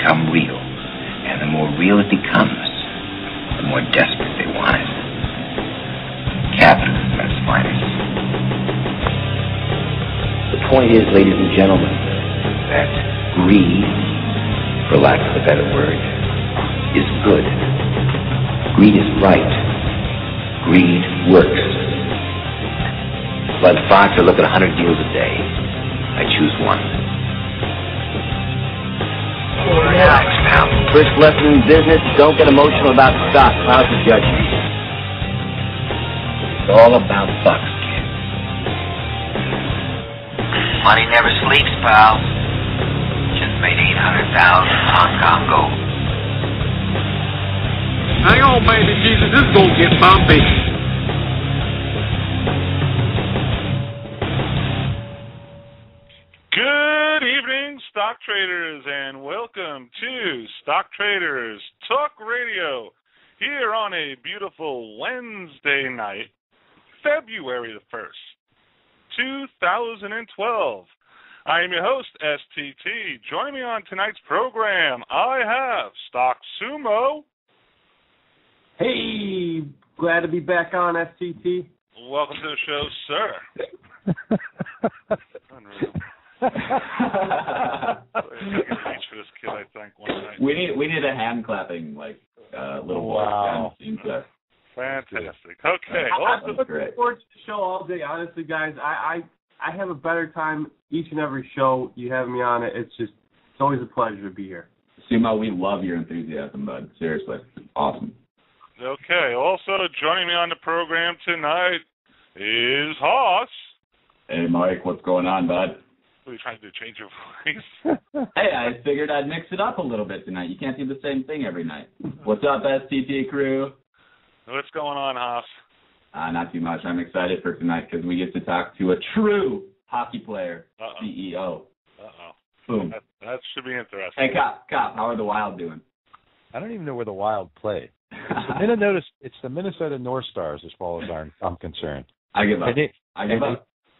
become real. And the more real it becomes, the more desperate they want it. Capitalism at its finest. The point is, ladies and gentlemen, that greed, for lack of a better word, is good. Greed is right. Greed works. Bud Fox, I look at 100 deals a day. I choose one. Relax, pal. First lesson in business, don't get emotional about the stock. How's the judgment? It's all about bucks, kid. Money never sleeps, pal. Just made 800,000 Hong Kong gold. Hang on, baby Jesus, this is gonna get bumpy. Good evening, stock traders, and welcome to Stock Traders Talk Radio here on a beautiful Wednesday night, February the 1st, 2012. I am your host, STT. Joining me on tonight's program, I have Stock Sumo. Hey, glad to be back on, STT. Welcome to the show, sir. Unreal. Reach for this kid, I think, one night. We need a hand clapping, like little wow. Scene clip. Fantastic. Okay. I'm looking forward to the show all day. Honestly, guys, I have a better time each and every show you have me on. It's always a pleasure to be here. Sumo, we love your enthusiasm, bud. Seriously, awesome. Okay. Also joining me on the program tonight is Hoss. Hey, Mike, what's going on, bud? What are you trying to do, change your voice? Hey, I figured I'd mix it up a little bit tonight. You can't do the same thing every night. What's up, STT crew? What's going on, Hoss? Not too much. I'm excited for tonight because we get to talk to a true hockey player, CEO. Uh-oh. Boom. That should be interesting. Hey, Cop, how are the Wild doing? I don't even know where the Wild play. It's the Minnesota North Stars, as far as I'm concerned. I give up.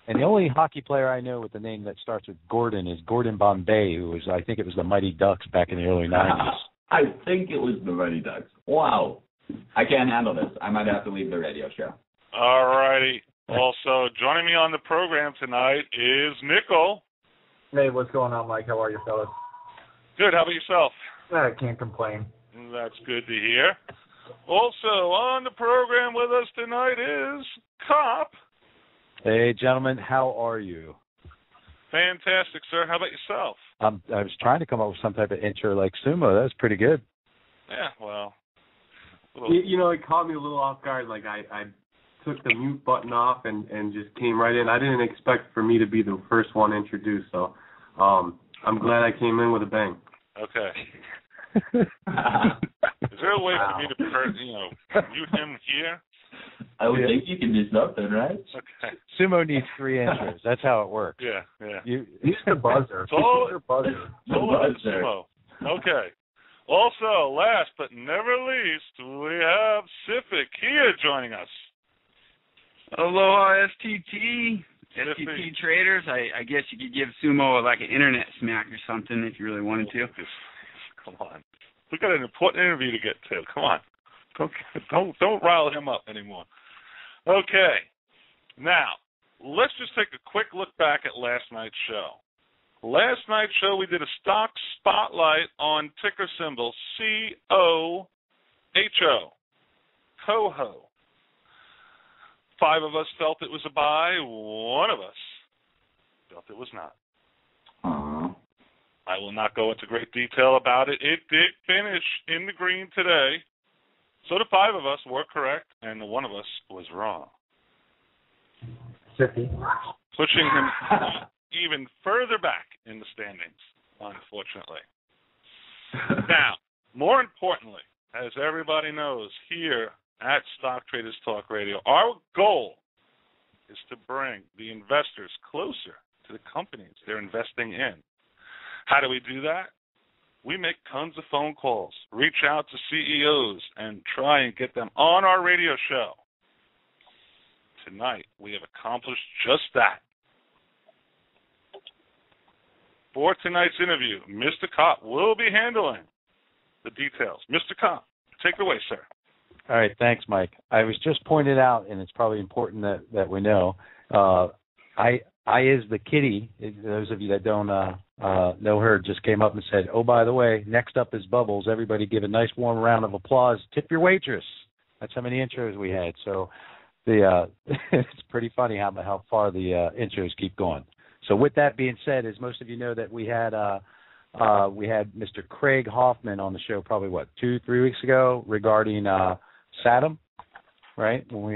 And the only hockey player I know with the name that starts with Gordon is Gordon Bombay, who was, I think it was the Mighty Ducks back in the early 90s. I think it was the Mighty Ducks. Wow. I can't handle this. I might have to leave the radio show. All righty. Also, joining me on the program tonight is Nickel. Hey, what's going on, Mike? How are you, fellas? Good. How about yourself? I can't complain. That's good to hear. Also, on the program with us tonight is Cop. Hey, gentlemen, how are you? Fantastic, sir. How about yourself? I was trying to come up with some type of intro like Sumo. That was pretty good. Yeah, well. You know, it caught me a little off guard. Like, I took the mute button off and just came right in. I didn't expect for me to be the first one introduced, so I'm glad I came in with a bang. Okay. Is there a way for me to, mute him here? I would think you can do something, right? Okay. Sumo needs 3 intros. That's how it works. Yeah. Use the buzzer. It's all buzzer. Sumo. Okay. Also, last but never least, we have Civic here joining us. Aloha, STT. STT traders. I guess you could give Sumo like an internet smack or something if you really wanted to. Come on. We got an important interview to get to. Come on. Don't rile him up anymore. Okay. Now, let's just take a quick look back at last night's show. Last night's show, we did a stock spotlight on ticker symbol COHO, Coho. 5 of us felt it was a buy. 1 of us felt it was not. I will not go into great detail about it. It did finish in the green today. So the 5 of us were correct, and the 1 of us was wrong. Pushing him even further back in the standings, unfortunately. Now, more importantly, as everybody knows, here at Stock Traders Talk Radio, our goal is to bring the investors closer to the companies they're investing in. How do we do that? We make tons of phone calls, reach out to CEOs, and try and get them on our radio show. Tonight, we have accomplished just that. for tonight's interview, Mr. Kopp will be handling the details. Mr. Kopp, take it away, sir. All right, thanks, Mike. I was just pointed out, and it's probably important that we know, I is the kitty. Those of you that don't know her just came up and said, oh, by the way, next up is Bubbles. Everybody give a nice warm round of applause. Tip your waitress. That's how many intros we had. So it's pretty funny how far the intros keep going. So with that being said, as most of you know, that we had Mr. Craig Hoffman on the show probably, 2-3 weeks ago regarding SATM, right, when we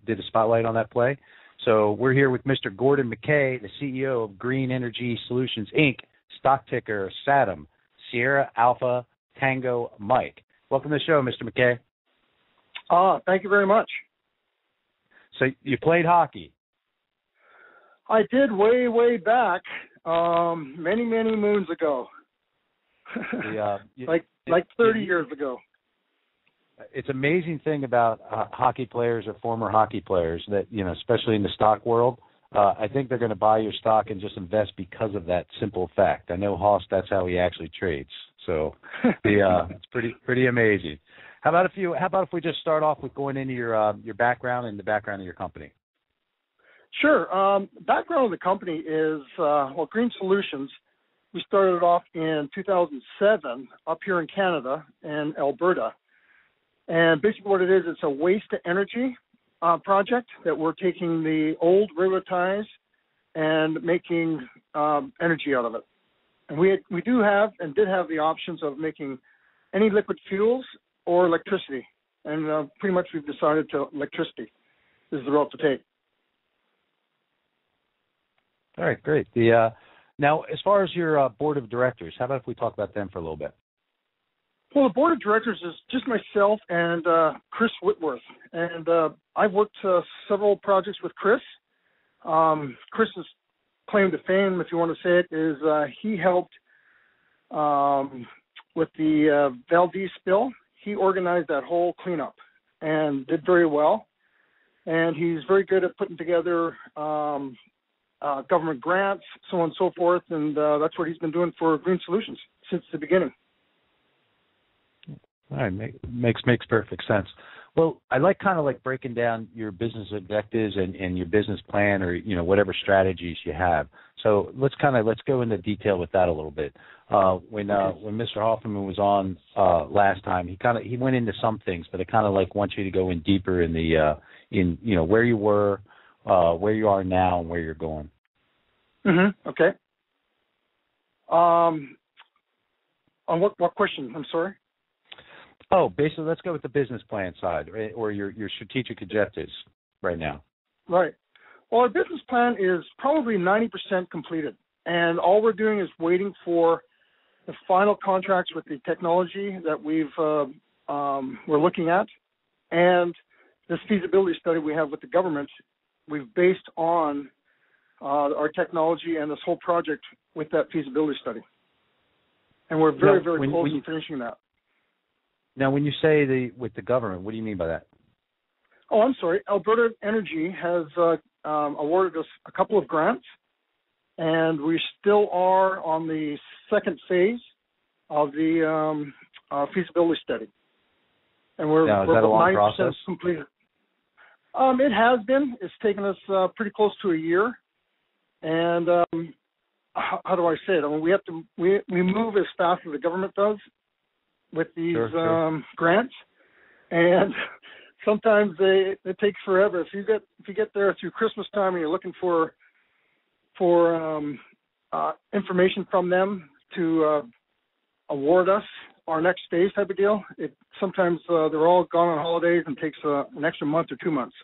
did a spotlight on that play. So we're here with Mr. Gordon McKay, the CEO of Green Energy Solutions, Inc., stock ticker SATM, Sierra Alpha Tango Mike. Welcome to the show, Mr. McKay. Thank you very much. So you played hockey. I did way back, many moons ago, like 30 years ago. It's an amazing thing about hockey players or former hockey players that, especially in the stock world, I think they're going to buy your stock and just invest because of that simple fact. I know Hoss, that's how he actually trades. So it's pretty amazing. How about if we just start off with going into your background and the background of your company? Sure. Background of the company is, Green Solutions. We started off in 2007 up here in Canada in Alberta. And basically what it is, it's a waste-to-energy project that we're taking the old railroad ties and making energy out of it. And we did have the options of making any liquid fuels or electricity. And pretty much we've decided to electricity is the route to take. All right, great. Now, as far as your board of directors, how about if we talk about them for a little bit? Well, the board of directors is just myself and Chris Whitworth. And I've worked several projects with Chris. Chris's claim to fame, if you want to say it, is he helped with the Valdez spill. He organized that whole cleanup and did very well. And he's very good at putting together government grants, so on and so forth, and that's what he's been doing for Green Solutions since the beginning. All right, makes perfect sense. Well, I like breaking down your business objectives and your business plan, or whatever strategies you have. So let's go into detail with that a little bit. When Mr. Hoffman was on last time, he went into some things, but I want you to go in deeper in the where you were, where you are now, and where you're going. Okay. On what question? I'm sorry. Oh, basically, let's go with the business plan side, right, or your strategic objectives right now. Right. Well, our business plan is probably 90% completed, and all we're doing is waiting for the final contracts with the technology that we're looking at, and this feasibility study we have with the government. We've based on our technology and this whole project with that feasibility study, and we're very close to finishing that. Now, when you say with the government, what do you mean by that? Oh, I'm sorry. Alberta Energy has awarded us a couple of grants, and we still are on the second phase of the feasibility study. And we're now, is that a long 90% process? completed. It has been. It's taken us pretty close to a year. And how do I say it? I mean, we move as fast as the government does with these grants, and sometimes it takes forever. If you get there through Christmas time and you're looking for information from them to award us our next phase type of deal, sometimes they're all gone on holidays and takes an extra month or 2 months.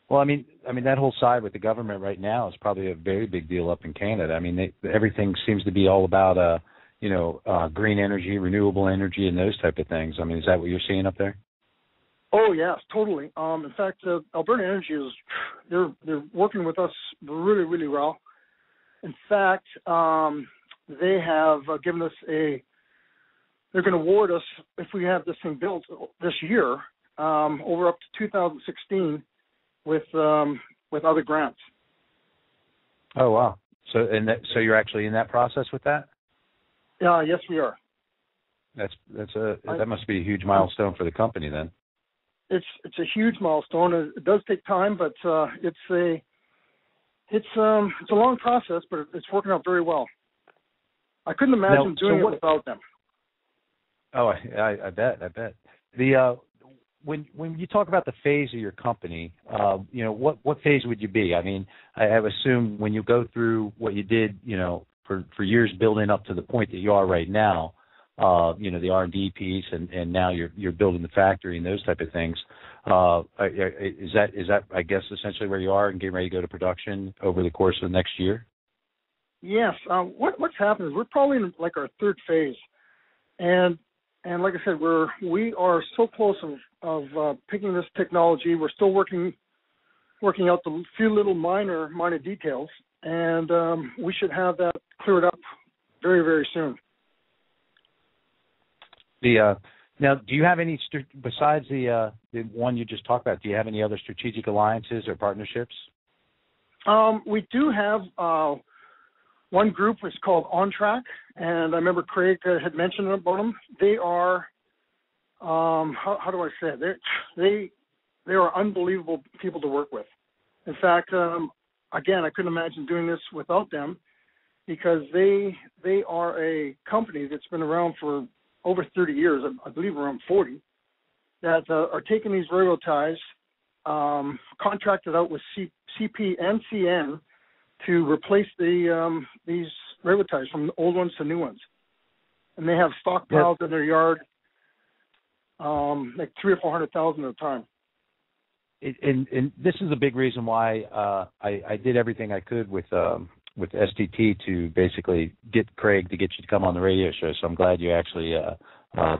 Well, I mean that whole side with the government right now is probably a very big deal up in Canada. I mean, everything seems to be all about green energy, renewable energy, and those type of things. I mean, is that what you're seeing up there? Oh yes, totally. In fact, Alberta Energy they're working with us really, really well. In fact, they have given us they're going to award us, if we have this thing built this year, over up to 2016 with other grants. Oh wow! So you're actually in that process with that? Yes, we are. That must be a huge milestone for the company then. It's a huge milestone. It does take time, but it's a long process, but it's working out very well. I couldn't imagine doing it without them. Oh, I bet. When you talk about the phase of your company, what phase would you be? I mean, I have assumed when you go through what you did, for years building up to the point that you are right now, the R&D piece, and now you're building the factory and those type of things. Is that I guess essentially where you are and getting ready to go to production over the course of the next year? Yes. What's happened is we're probably in like our third phase, and like I said, we are so close of picking this technology. We're still working out the few little minor details, and we should have that cleared up very, very soon. Now, do you have any besides the one you just talked about? Do you have any other strategic alliances or partnerships? We do have one group is called OnTrack, and I remember Craig had mentioned about them. They are, how do I say it? They are unbelievable people to work with. In fact, again, I couldn't imagine doing this without them, because they are a company that's been around for over 30 years, I believe around 40, that are taking these railroad ties, contracted out with CP and CN to replace these railroad ties from the old ones to new ones. And they have stockpiles in their yard, like 300,000 or 400,000 at a time. And this is a big reason why I did everything I could with STT to basically get Craig to get you to come on the radio show. So I'm glad you actually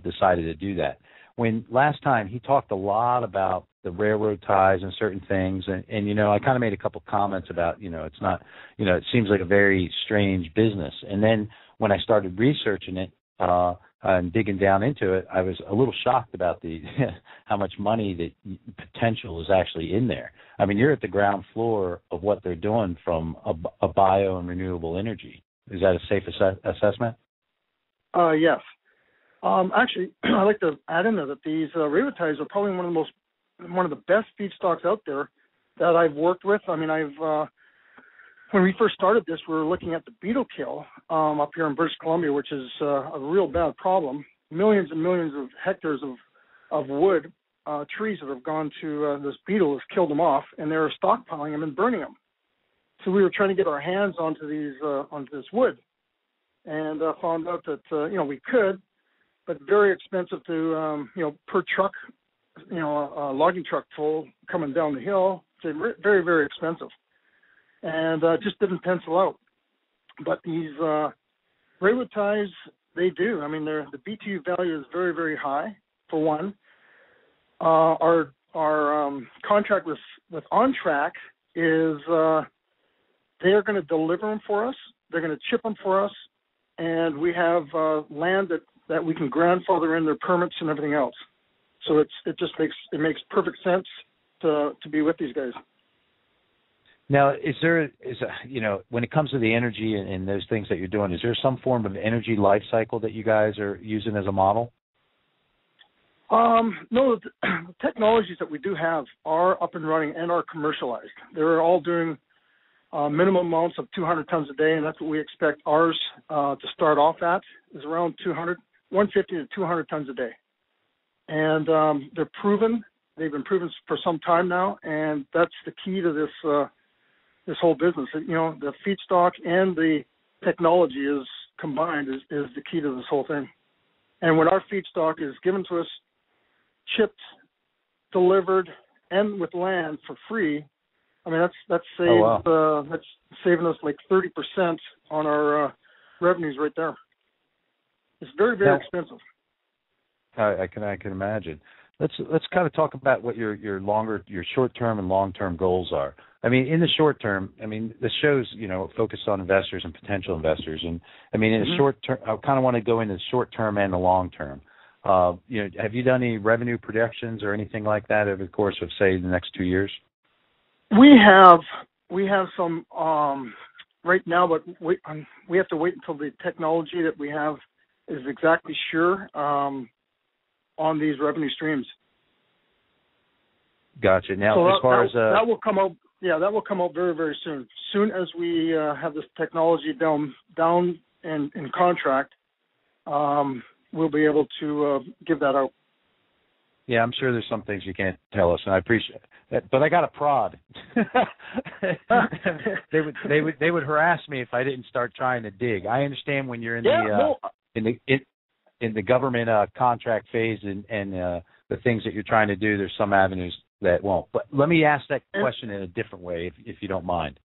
decided to do that. When last time he talked a lot about the railroad ties and certain things, and I kind of made a couple comments about, it's not, it seems like a very strange business. And then when I started researching it and digging down into it, I was a little shocked about how much money that potential is actually in there. I mean, you're at the ground floor of what they're doing from a bio and renewable energy. Is that a safe assessment? Yes. Actually, I'd like to add in there that these railroad ties are probably one of the best feedstocks out there that I've worked with. I mean, when we first started this, we were looking at the beetle kill up here in British Columbia, which is a real bad problem. Millions and millions of hectares of wood, trees that have gone to this beetle has killed them off, and they're stockpiling them and burning them. So we were trying to get our hands onto this wood, and found out that we could, but very expensive to per truck, a logging truck full coming down the hill. It's very, very expensive. And just didn't pencil out. But these railroad ties, they do. I mean, the BTU value is very, very high, for one. Our contract with OnTrack is they're going to deliver them for us. They're going to chip them for us, and we have land that we can grandfather in their permits and everything else. So it makes perfect sense to be with these guys. Now, when it comes to the energy and those things that you're doing, is there some form of energy life cycle that you guys are using as a model? No, the technologies that we do have are up and running and are commercialized. They're all doing minimum amounts of 200 tons a day, and that's what we expect ours to start off at, is around 150 to 200 tons a day. And they're proven. They've been proven for some time now, and that's the key to this whole business. The feedstock and the technology is combined is the key to this whole thing. And when our feedstock is given to us, chipped, delivered, and with land for free, I mean that's saving us like 30% on our revenues right there. It's very, very expensive. I can imagine. Let's kind of talk about what your short-term and long-term goals are. I mean, in the short term, the show's focused on investors and potential investors, and I mean, in the short term, I kind of want to go into the short term and the long term. Have you done any revenue projections or anything like that over the course of, say, the next 2 years? We have some right now, but we have to wait until the technology that we have is exactly sure on these revenue streams. Gotcha. Now, so as far as that will come out, that will come out very, very soon. Soon as we have this technology down and in contract, we'll be able to give that out. Yeah, I'm sure there's some things you can't tell us, and I appreciate that. But I got a prod. they would harass me if I didn't start trying to dig. I understand when you're in the government contract phase and the things that you're trying to do. There's some avenues that won't. But let me ask that question in a different way, if you don't mind.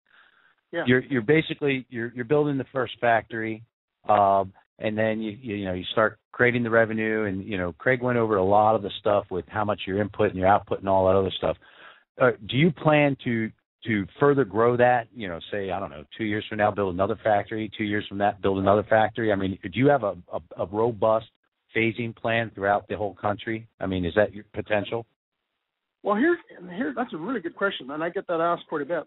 Yeah. You're basically you're building the first factory. And then you start creating the revenue, and Craig went over a lot of the stuff with how much your input and your output and all that other stuff. Do you plan to further grow that? Say, I don't know, 2 years from now build another factory, 2 years from that build another factory. I mean, do you have a robust phasing plan throughout the whole country? I mean, is that your potential? Well, here that's a really good question, and I get that asked quite a bit.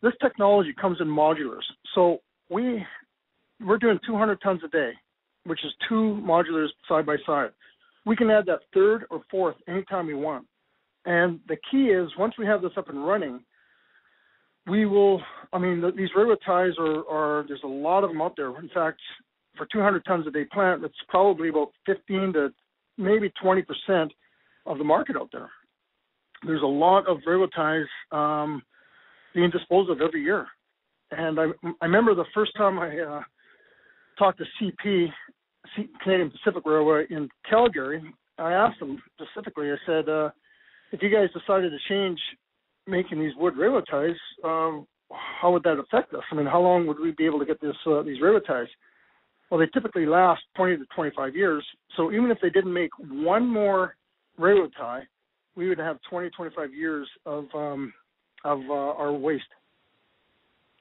This technology comes in modulars, so we're doing 200 tons a day, which is 2 modulars side by side. We can add that third or fourth anytime we want. And the key is, once we have this up and running, these railroad ties there's a lot of them out there. In fact, for 200 tons a day plant, it's probably about 15 to maybe 20% of the market out there. There's a lot of railroad ties being disposed of every year. And I remember the first time I talked to CP, Canadian Pacific Railway in Calgary. I asked them specifically, I said, if you guys decided to change making these wood railroad ties, how would that affect us? I mean, how long would we be able to get these railroad ties? Well, they typically last 20 to 25 years. So even if they didn't make one more railroad tie, we would have 20, 25 years of our waste.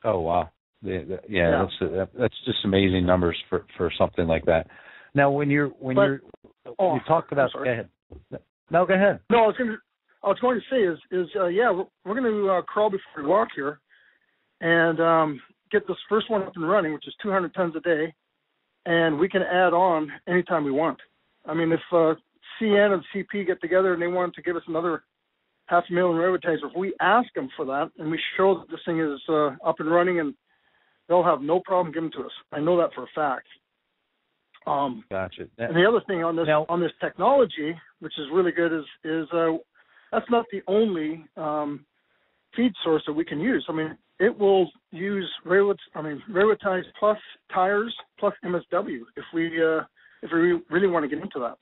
Oh, wow. That's just amazing numbers for something like that. Now, you talk about. Go ahead. No, go ahead. No, I was going to say is we're going to crawl before we walk here, and get this first one up and running, which is 200 tons a day, and we can add on anytime we want. I mean, if CN and CP get together and they want to give us another 500,000 railroad ties, if we ask them for that and we show that this thing is up and running, and they'll have no problem giving to us. I know that for a fact. Gotcha. And the other thing on this technology, which is really good, is that's not the only feed source that we can use. I mean, it will use railroad ties plus tires plus MSW if we really want to get into that.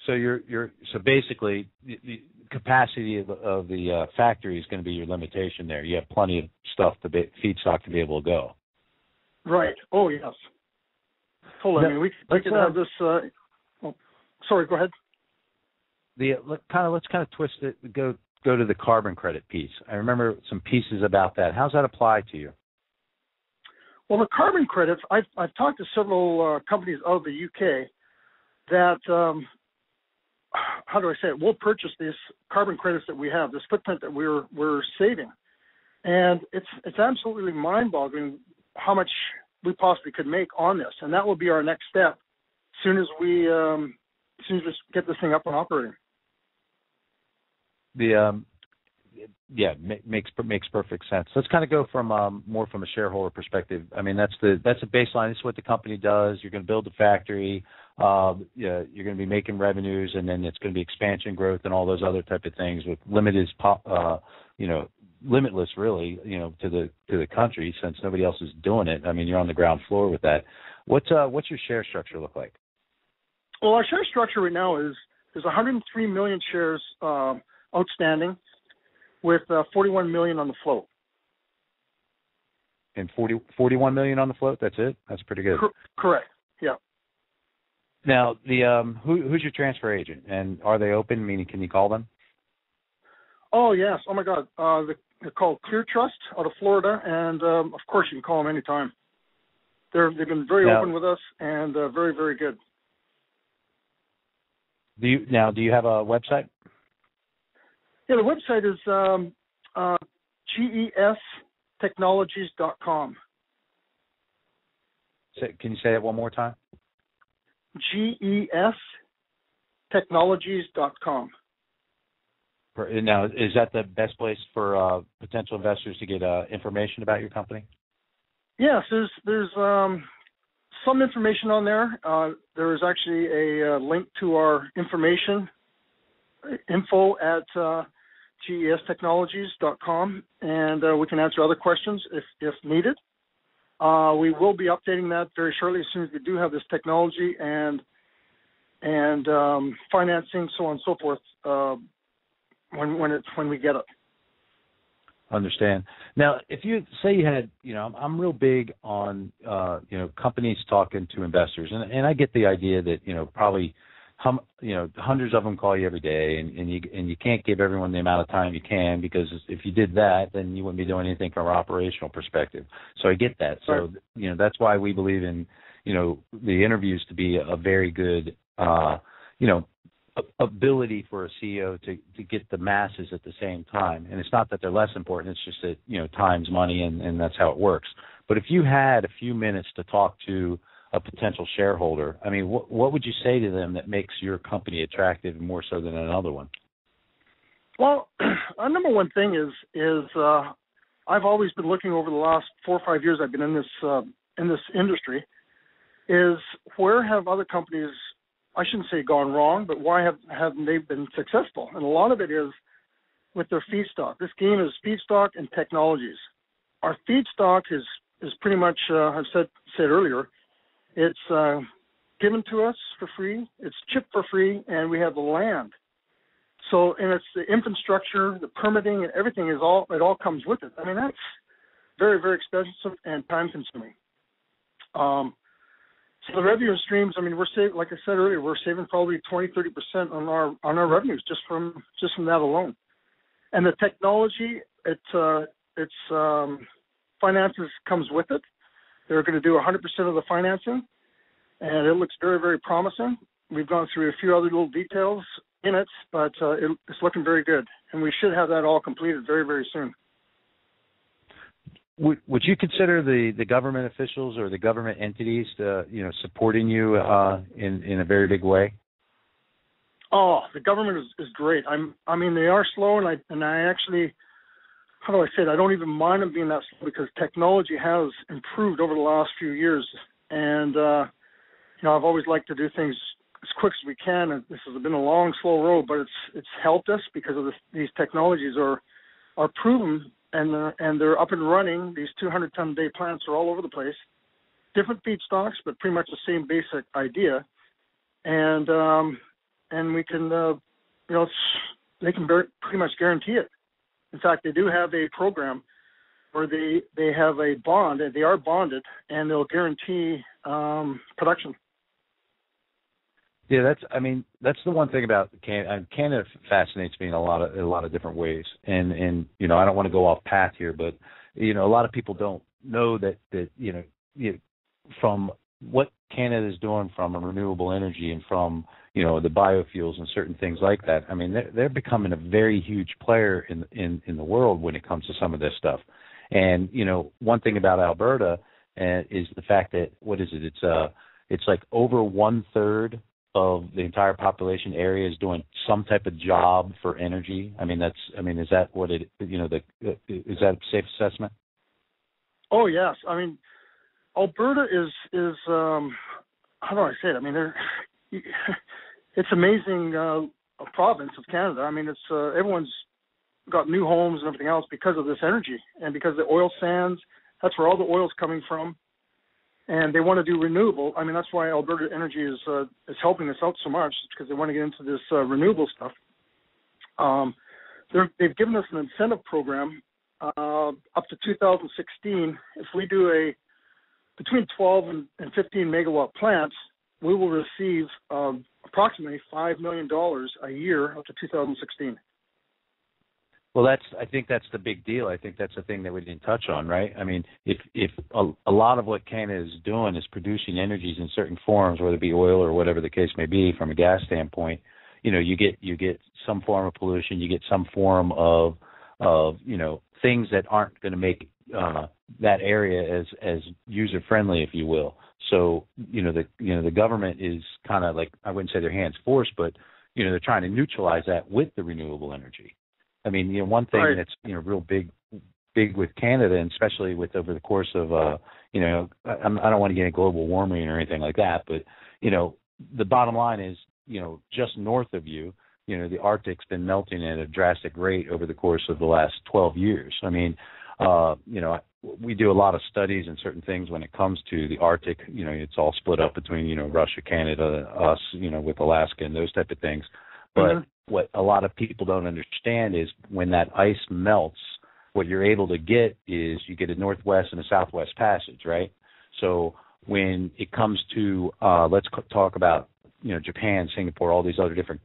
So basically the capacity of the factory is going to be your limitation there. You have plenty of feedstock to be able to go. Right. Oh yes. Totally. I mean, we could have this. Sorry. Go ahead. Let's twist it. Go to the carbon credit piece. I remember some pieces about that. How's that apply to you? Well, the carbon credits. I've talked to several companies out of the UK that. How do I say it? We'll purchase these carbon credits that we have, this footprint that we're saving, and it's absolutely mind-boggling how much we possibly could make on this, and that will be our next step as soon as we get this thing up and operating. Makes perfect sense. Let's kind of go from more from a shareholder perspective. I mean, that's a baseline. This is what the company does. You're going to build the factory. You're going to be making revenues, and then it's going to be expansion, growth, and all those other type of things with limitless, really, to the country, since nobody else is doing it. I mean, you're on the ground floor with that. What's your share structure look like? Well, our share structure right now is 103 million shares outstanding, with 41 million on the float. And 41 million on the float. That's it. That's pretty good. Correct. Yeah. Now, who's your transfer agent, and are they open? Meaning, can you call them? Oh yes. Oh my God. They're called Clear Trust out of Florida, and of course you can call them anytime. They've been very open with us and very, very good. Do you have a website? Yeah, the website is GEStechnologies.com. Can you say that one more time? GEStechnologies.com. Now, is that the best place for potential investors to get information about your company? Yes, there's some information on there. There is actually a link to our information, info at GEStechnologies.com, and we can answer other questions if needed. We will be updating that very shortly as soon as we do have this technology and financing, so on and so forth, when we get it. Understand. Now, if you say you had, I'm real big on, companies talking to investors, and I get the idea that, probably, hundreds of them call you every day, and you can't give everyone the amount of time you can, because if you did that, then you wouldn't be doing anything from an operational perspective. So I get that. So, that's why we believe in, the interviews to be a very good, ability for a CEO to get the masses at the same time. And it's not that they're less important, it's just that, time's money, and that's how it works. But if you had a few minutes to talk to a potential shareholder, I mean, what would you say to them that makes your company attractive more so than another one? Well, our number one thing is I've always been looking over the last 4 or 5 years I've been in this industry, is where have other companies, I shouldn't say gone wrong, but why haven't they been successful? And a lot of it is with their feedstock. This game is feedstock and technologies. Our feedstock is pretty much, I've said earlier, it's given to us for free, it's chipped for free, and we have the land. So, and it's the infrastructure, the permitting, and everything it all comes with it. I mean, that's very, very expensive and time consuming. So the revenue streams, I mean, we're saving, like I said earlier, we're saving probably 20-30% on our revenues just from that alone. And the technology, it's finances comes with it. They're going to do 100% of the financing, and it looks very, very promising. We've gone through a few other little details in it, but it's looking very good, and we should have that all completed very, very soon. Would you consider the government officials or the government entities supporting you in a very big way? Oh, the government is great. I mean, they are slow, and I actually, how do I say it? I don't even mind them being that slow, because technology has improved over the last few years, and I've always liked to do things as quick as we can. And this has been a long, slow road, but it's helped us because of these technologies are proven. And they're up and running. These 200-ton-a-day plants are all over the place. Different feedstocks, but pretty much the same basic idea. And we can, they can pretty much guarantee it. In fact, they do have a program where they have a bond, and they are bonded, and they'll guarantee production. Yeah, that's the one thing about Canada. Canada fascinates me in a lot of different ways, and I don't want to go off path here, but a lot of people don't know that from what Canada is doing from a renewable energy and from the biofuels and certain things like that. I mean, they're becoming a very huge player in the world when it comes to some of this stuff. And one thing about Alberta is the fact that it's like over 1/3 of the entire population area is doing some type of job for energy. Is that what it? Is that a safe assessment? Oh yes. I mean, Alberta is how do I say it? I mean, it's amazing province of Canada. I mean, it's everyone's got new homes and everything else because of this energy, and because the oil sands. That's where all the oil's coming from. And they want to do renewable. I mean, that's why Alberta Energy is helping us out so much, because they want to get into this renewable stuff. They've given us an incentive program up to 2016. If we do between 12 and 15 megawatt plants, we will receive approximately $5 million a year up to 2016. Well, I think that's the big deal. I think that's the thing that we didn't touch on, right? I mean, if a lot of what Canada is doing is producing energies in certain forms, whether it be oil or whatever the case may be, from a gas standpoint, you get some form of pollution, you get some form of things that aren't going to make that area as user friendly, if you will. So the government is kind of like, I wouldn't say their hands forced, but they're trying to neutralize that with the renewable energy. I mean, one thing right. that's real big with Canada, and especially with over the course of I don't want to get into global warming or anything like that, but the bottom line is just north of you, the Arctic's been melting at a drastic rate over the course of the last 12 years. I mean, we do a lot of studies and certain things when it comes to the Arctic. It's all split up between Russia, Canada, us, with Alaska and those type of things. But what a lot of people don't understand is when that ice melts, what you're able to get is you get a northwest and a southwest passage, right? So when it comes to let's talk about Japan, Singapore, all these other different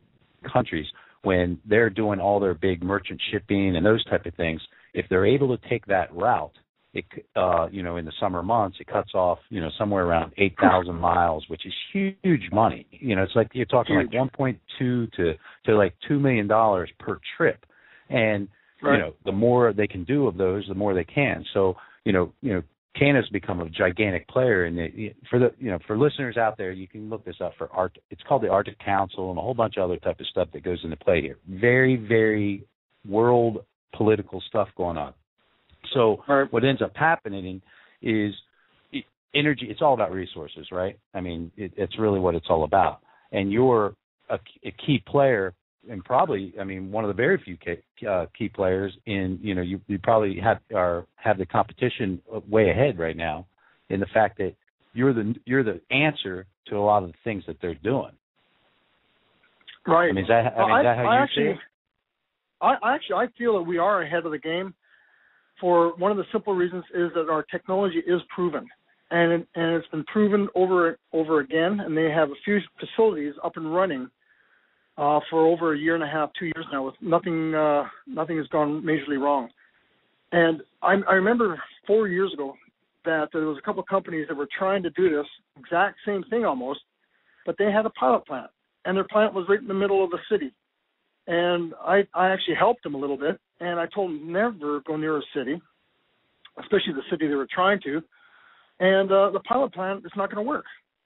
countries, when they're doing all their big merchant shipping and those type of things, if they're able to take that route, it in the summer months, it cuts off somewhere around 8,000 miles, which is huge money. It's like you're talking like 1.2 to like $2 million per trip, and right. The more they can do of those, the more they can. So Canada's become a gigantic player, and for listeners out there, you can look this up for Arctic. It's called the Arctic Council and a whole bunch of other type of stuff that goes into play here. Very, very world political stuff going on. So right. what ends up happening is energy. It's all about resources, right? I mean, it's really what it's all about. And you're a key player, and probably, one of the very few key players in. You probably have the competition way ahead right now, in the fact that you're the answer to a lot of the things that they're doing. Right. Is that how you see it? I feel that we are ahead of the game. For one of the simple reasons is that our technology is proven, and it's been proven over again. And they have a few facilities up and running for over a year and a half, 2 years now, with nothing has gone majorly wrong. And I remember 4 years ago that there was a couple of companies that were trying to do this exact same thing almost, but they had a pilot plant, and their plant was right in the middle of the city. And I actually helped them a little bit, and I told them never go near a city, especially the city they were trying to. And the pilot plant is not going to work.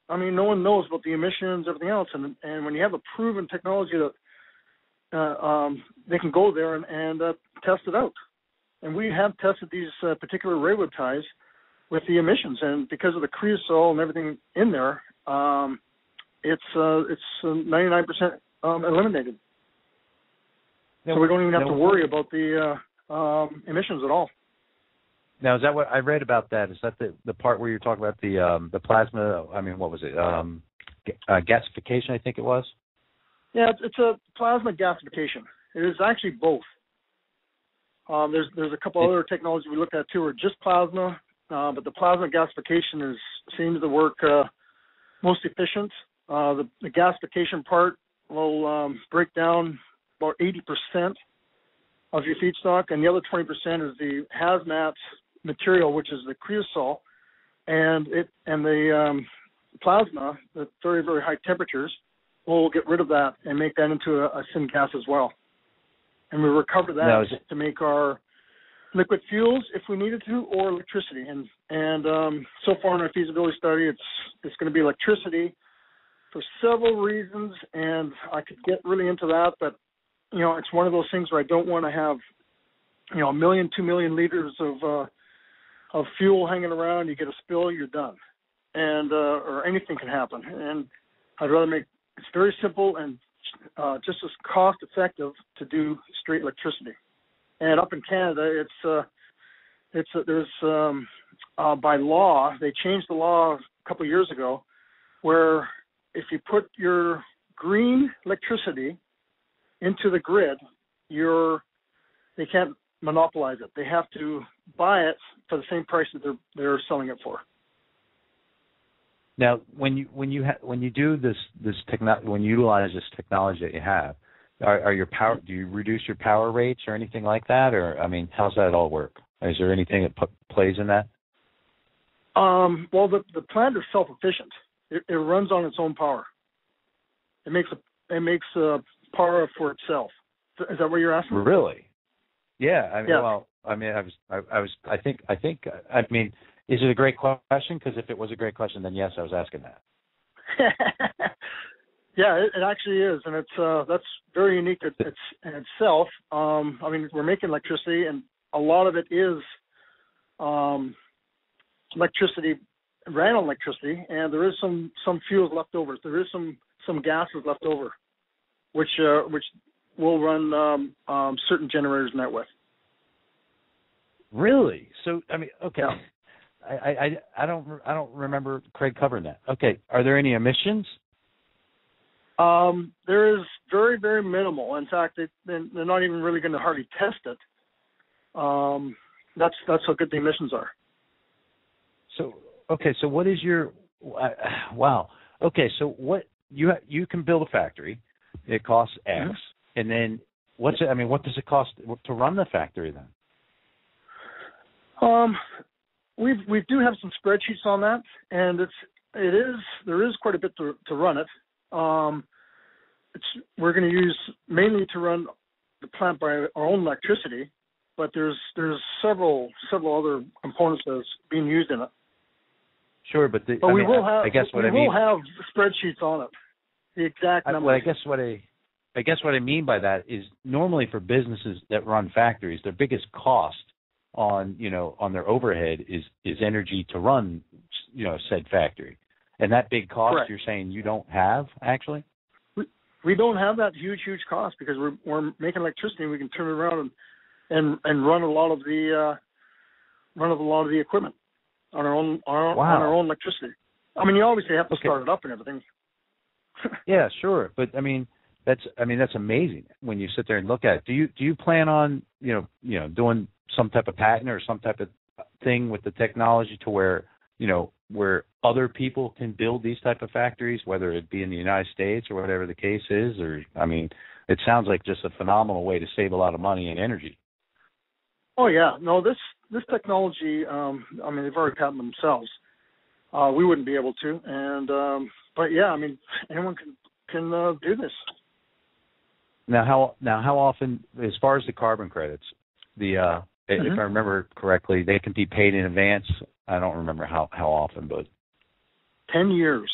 I mean, no one knows about the emissions, everything else. And when you have a proven technology that they can go there and test it out. And we have tested these particular railroad ties with the emissions. And because of the creosote and everything in there, it's 99% eliminated. So we don't even have to worry about the emissions at all. Now, is that what I read about that? Is that the part where you're talking about the plasma? I mean, what was it? Gasification, I think it was. Yeah, it's a plasma gasification. It is actually both. There's a couple other technologies we looked at too, are just plasma, but the plasma gasification seems to work most efficient. The gasification part will break down about 80% of your feedstock, and the other 20% is the hazmat material, which is the creosote, and the plasma at very, very high temperatures will get rid of that and make that into a syngas as well. And we recover that to make our liquid fuels if we needed to, or electricity. And so far in our feasibility study, it's going to be electricity for several reasons, and I could get really into that, but it's one of those things where I don't want to have, 1 million, 2 million liters of fuel hanging around. You get a spill, you're done, and or anything can happen. And I'd rather it's very simple and just as cost effective to do straight electricity. And up in Canada, there's by law, they changed the law a couple of years ago, where if you put your green electricity into the grid, they can't monopolize it. They have to buy it for the same price that they're selling it for. Now, when you do this when you utilize this technology that you have, are your power? Do you reduce your power rates or anything like that? Or how's that all work? Is there anything that plays in that? Well, the plant is self-efficient. It runs on its own power. It makes power for itself. Is that what you're asking? Really? Yeah. Yeah. Well, I mean, I mean, is it a great question? Because if it was a great question, then yes, I was asking that. Yeah, it actually is, and it's that's very unique in itself. I mean, we're making electricity, and a lot of it is electricity, ran on electricity, and there is some fuels left over. There is some gases left over, which will run certain generators in that with. Really? So I mean, okay. Yeah. I don't remember Craig covering that. Okay. Are there any emissions? There is very, very minimal. In fact, they're not even really going to hardly test it. That's how good the emissions are. So okay. So what is your wow? Okay. So what you can build a factory. It costs X, and then what does it cost to run the factory then? We do have some spreadsheets on that, and there is quite a bit to run it. We're going to use mainly to run the plant by our own electricity, but there's several other components that's being used in it. Sure, but we will have spreadsheets on it, the exact numbers. I guess what I mean by that is normally for businesses that run factories, their biggest cost on their overhead is energy to run said factory, and that big cost. Correct. You're saying you don't have actually. We don't have that huge cost because we're making electricity and we can turn it around and run a lot of the equipment on our own on our own electricity. I mean, you obviously have to start it up and everything. Yeah, sure, but I mean that's amazing when you sit there and look at it. Do you plan on doing some type of patent or some type of thing with the technology to where other people can build these type of factories, whether it be in the United States or whatever the case is? Or I mean, it sounds like just a phenomenal way to save a lot of money and energy. Oh yeah, no, this technology. I mean, they've already patented themselves. We wouldn't be able to, and but yeah, I mean, anyone can do this. Now how often, as far as the carbon credits, if I remember correctly, they can be paid in advance. I don't remember how often, but 10 years.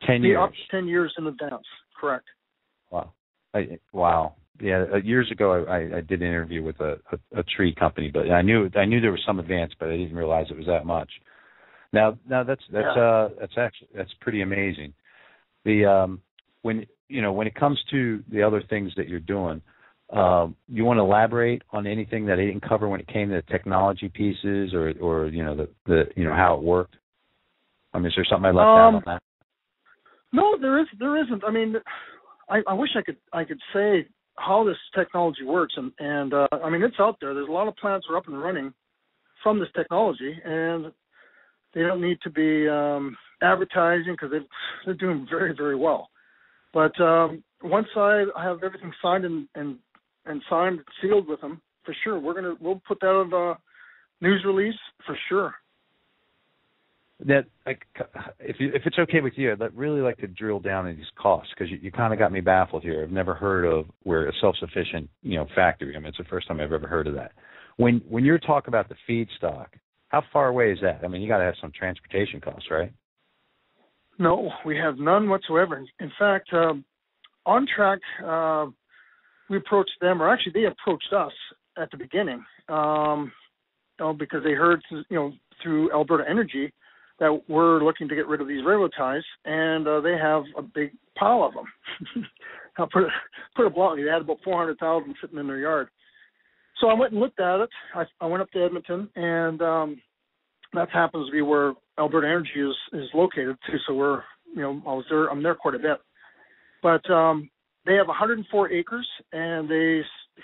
10 years. Up to 10 years in advance. Correct. Wow. Wow. Yeah. Years ago, I did an interview with a tree company, but I knew there was some advance, but I didn't realize it was that much. Now that's pretty amazing. When it comes to the other things that you're doing, you want to elaborate on anything that I didn't cover when it came to the technology pieces, or how it worked? I mean, is there something I left out on that? No, there isn't. I mean, I wish I could say how this technology works, and I mean, it's out there. There's a lot of plants that are up and running from this technology, and they don't need to be advertising because they're doing very, very well. But once I have everything signed and signed, sealed with them, for sure, we'll put that on the news release for sure. That, if it's okay with you, I'd really like to drill down in these costs, because you kind of got me baffled here. I've never heard of where a self-sufficient factory. I mean, it's the first time I've ever heard of that. When you're talking about the feedstock, how far away is that? I mean, you got to have some transportation costs, right? No, we have none whatsoever. In fact, On Track, we approached them, or actually they approached us at the beginning, because they heard, through Alberta Energy that we're looking to get rid of these railroad ties, and they have a big pile of them. I'll put it bluntly, they had about 400,000 sitting in their yard. So I went and looked at it. I went up to Edmonton, and that happens to be where Alberta Energy is located too. So I'm there quite a bit. But they have 104 acres, and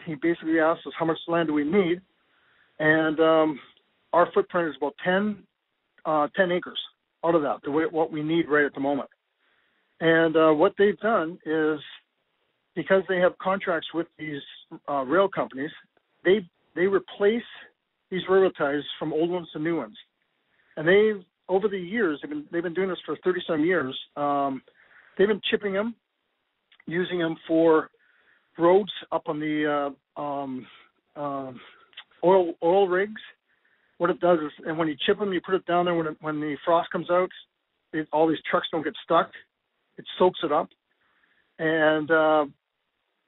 he basically asked us how much land do we need, and our footprint is about 10 acres out of that, what we need right at the moment. And what they've done is, because they have contracts with these rail companies, they replace these railroad ties from old ones to new ones. And over the years, they've been doing this for 30-some years. They've been chipping them, using them for roads up on the oil rigs, what it does is, and when you chip them, you put it down there. When the frost comes out, all these trucks don't get stuck. It soaks it up, and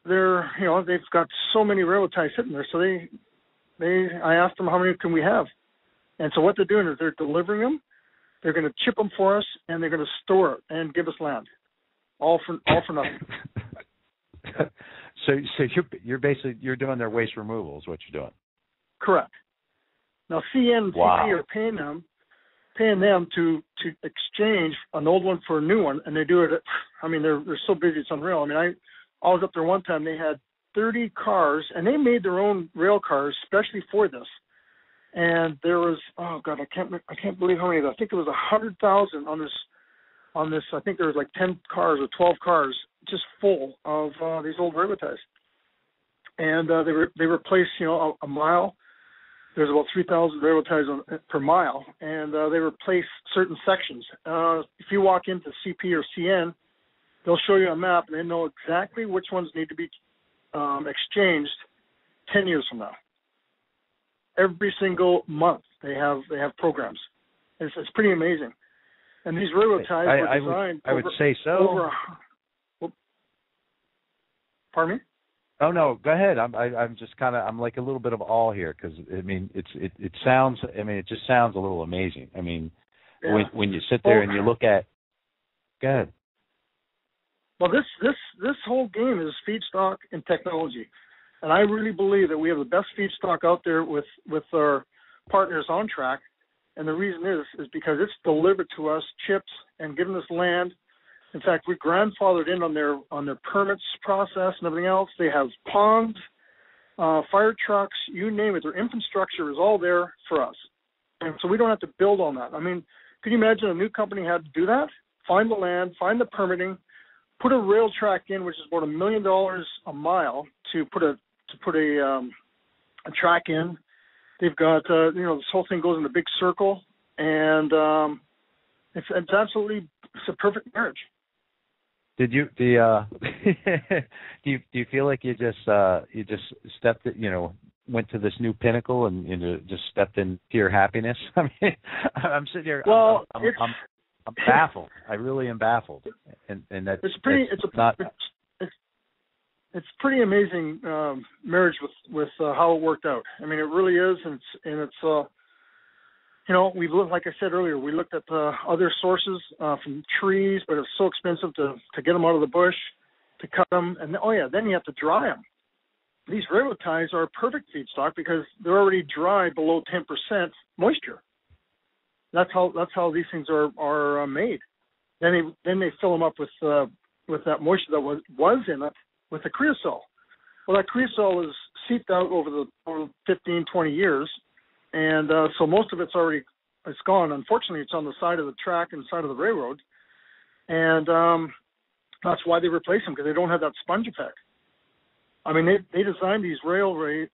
they've got so many railroad ties sitting there. So I asked them how many can we have, and so what they're doing is they're delivering them. They're going to chip them for us, and they're going to store it and give us land, all for nothing. So you're basically doing their waste removal is what you're doing. Correct. Now CN and CP are paying them to exchange an old one for a new one, and they do it. They're so busy, it's unreal. I was up there one time. They had 30 cars, and they made their own rail cars especially for this. And there was, I can't believe how many. I think it was 100,000 on this. I think there was like 10 cars or 12 cars just full of these old railroad ties. And they replaced a mile. There's about 3,000 railroad ties per mile, and they replace certain sections. If you walk into CP or CN, they'll show you a map, and they know exactly which ones need to be exchanged 10 years from now. Every single month they have programs. It's pretty amazing. And these railroad ties were designed. I would say so. Pardon me? Oh no, go ahead. I'm just I'm like a little bit of awe here because it sounds. It just sounds a little amazing. When you sit there and you look at. Go ahead. Well, this whole game is feedstock and technology, and I really believe that we have the best feedstock out there with our partners on track, and the reason is because it's delivered to us chips and given us land. In fact, we grandfathered in on their permits process and everything else. They have ponds, fire trucks, you name it. Their infrastructure is all there for us, and so we don't have to build on that. Could you imagine a new company had to do that? Find the land, find the permitting, put a rail track in, which is about $1 million a mile to put a track in. They've got this whole thing goes in a big circle, and it's absolutely a perfect marriage. Did you do you feel like you just stepped went to this new pinnacle and just stepped into your happiness? I'm sitting here. Well, I'm baffled. I really am baffled, and that's it's pretty amazing marriage with how it worked out. It really is, and it's we looked, like I said earlier, we looked at other sources from trees, but it's so expensive to get them out of the bush, to cut them, and then you have to dry them. These railroad ties are a perfect feedstock because they're already dry below 10% moisture. That's how these things are made. Then they fill them up with that moisture that was in it with the creosote. Well, that creosote is seeped out over 15, 20 years. And so most of it's gone. Unfortunately, it's on the side of the track and the side of the railroad. And that's why they replace them, because they don't have that sponge effect. They designed these railway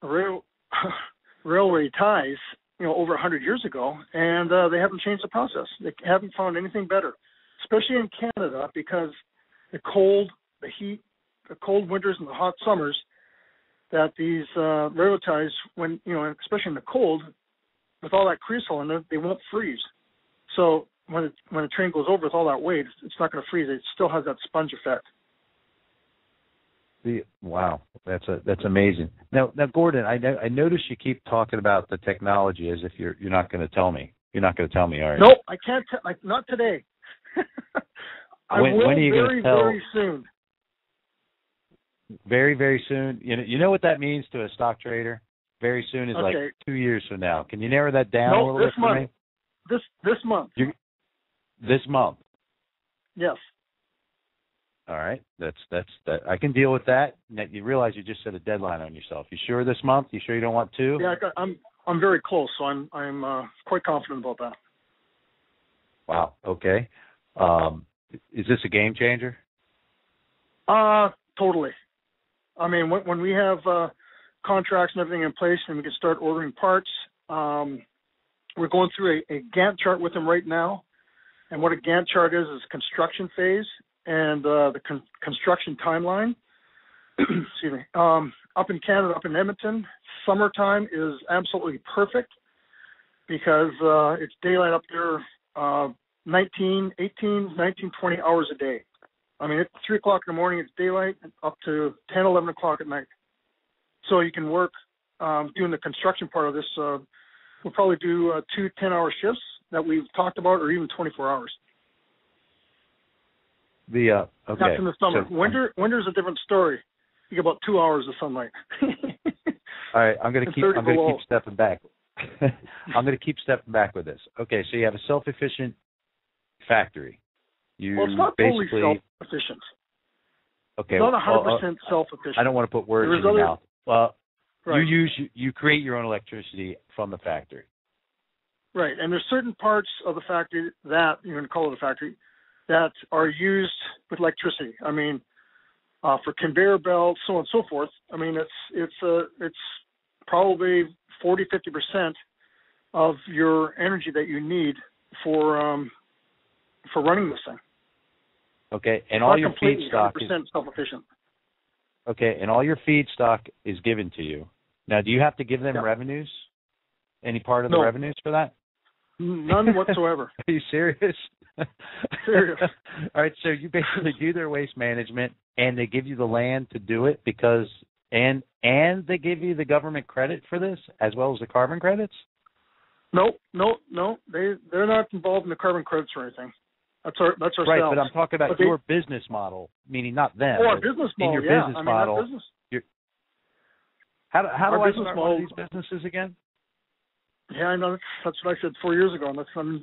ties, over 100 years ago, and they haven't changed the process. They haven't found anything better, especially in Canada, because the cold, the heat, the cold winters and the hot summers, that these railroad ties, when especially in the cold, with all that creosote in it, they won't freeze. So when a train goes over with all that weight, it's not going to freeze. It still has that sponge effect. Wow, that's amazing. Now, Gordon, I notice you keep talking about the technology as if you're not going to tell me. You're not going to tell me, are you? Nope, I can't. Not today. When are you going to tell? Very soon. Very, very soon. You know what that means to a stock trader? Very soon is like 2 years from now. Can you narrow that down a little bit for me? This month. This month. Yes. All right. That's I can deal with that. Now, you realize you just set a deadline on yourself. You sure this month? You sure you don't want 2? Yeah, I'm very close, so I'm quite confident about that. Wow. Okay. Is this a game changer? Totally. When we have contracts and everything in place, and we can start ordering parts. We're going through a Gantt chart with them right now, and what a Gantt chart is construction phase and the construction timeline. excuse me, up in Canada, up in Edmonton, summertime is absolutely perfect because it's daylight up there 19, 18, 19, 20 hours a day. I mean, at 3 o'clock in the morning, it's daylight up to 10, 11 o'clock at night. So you can work doing the construction part of this. We'll probably do 2 10-hour shifts that we've talked about, or even 24 hours. Okay. That's in the summer. So, Winter's a different story. You get about 2 hours of sunlight. All right, I'm going to keep stepping back. I'm going to keep stepping back with this. Okay, so you have a self-efficient factory. Well, it's not totally self-efficient. Okay, it's not 100% self-efficient. I don't want to put words in your mouth. Well, right. you create your own electricity from the factory. Right, and there's certain parts of the factory that you're going to call it a factory that are used with electricity. I mean, for conveyor belts, so on and so forth. I mean, it's probably 40-50% of your energy that you need for running this thing. Okay, and all your feedstock is self-efficient. Okay, and all your feedstock is given to you. Now, do you have to give them revenues? Any part of the revenues for that? None whatsoever. Are you serious? Serious. All right, so you basically do their waste management, and they give you the land to do it because, and they give you the government credit for this as well as the carbon credits? No. They're not involved in the carbon credits or anything. That's ourselves. Right, but I'm talking about your business model, meaning not them. Oh, our business model. In your business model. How do I start one of these businesses again? Yeah, I know. That's what I said 4 years ago, and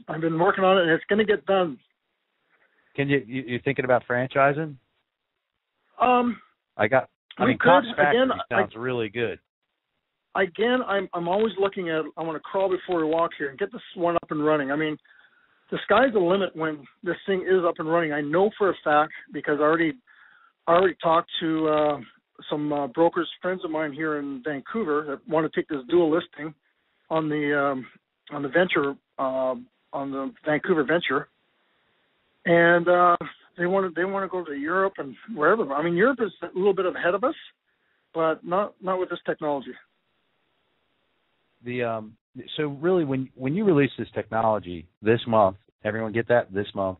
I've been working on it, and it's going to get done. Can you're thinking about franchising? Cost Factory sounds really good. Again, I'm always looking at. I want to crawl before we walk here and get this one up and running. I mean, the sky's the limit when this thing is up and running. I know for a fact because I already talked to some brokers, friends of mine here in Vancouver that want to take this dual listing on the venture on the Vancouver venture, and they want to go to Europe and wherever. I mean, Europe is a little bit ahead of us, but not with this technology. So really, when you release this technology this month, everyone get that this month.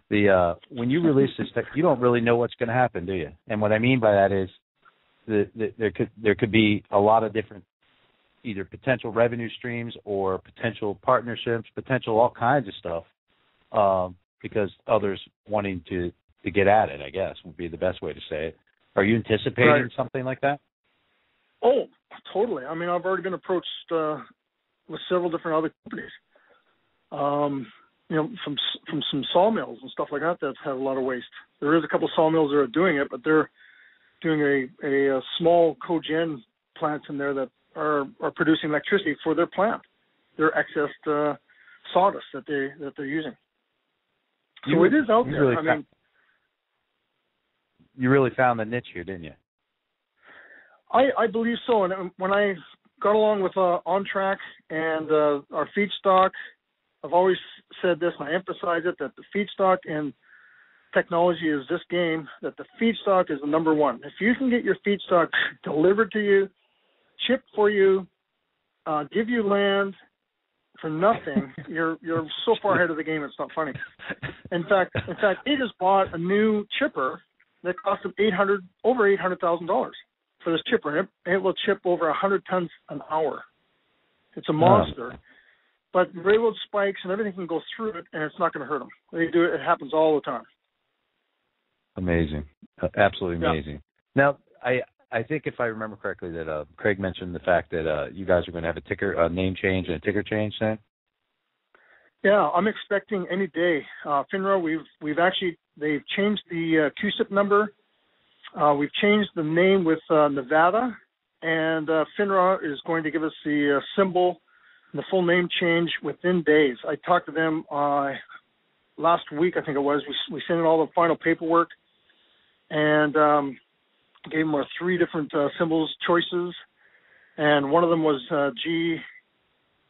When you release this tech, you don't really know what's going to happen, do you? And what I mean by that is there could be a lot of different either potential revenue streams or potential partnerships, potential all kinds of stuff, because others wanting to get at it, I guess, would be the best way to say it. Are you anticipating something like that? Oh, totally. I mean, I've already been approached with several different other companies, from some sawmills and stuff like that have a lot of waste. There is a couple of sawmills that are doing it, but they're doing a small cogen plants in there that are producing electricity for their plant, their excess sawdust that they're using. So it is out there. You really found the niche here, didn't you? I believe so. And when I got along with OnTrack and our feedstock, I've always said this, and I emphasize it, that the feedstock and technology is this game, that the feedstock is the number one. If you can get your feedstock delivered to you, shipped for you, give you land for nothing, you're so far ahead of the game, it's not funny. In fact, they just bought a new chipper that cost them over $800,000 for this chipper, and it will chip over 100 tons an hour. It's a monster. Oh. But railroad spikes and everything can go through it, and it's not going to hurt them. They do it. It happens all the time. Amazing. Absolutely amazing. Yeah. Now, I think if I remember correctly that Craig mentioned the fact that you guys are going to have a name change and a ticker change then? Yeah, I'm expecting any day. FINRA, they've changed the QSIP number. We've changed the name with Nevada, and FINRA is going to give us the symbol and the full name change within days. I talked to them last week, I think it was. We sent in all the final paperwork and gave them our 3 different symbols choices, and one of them was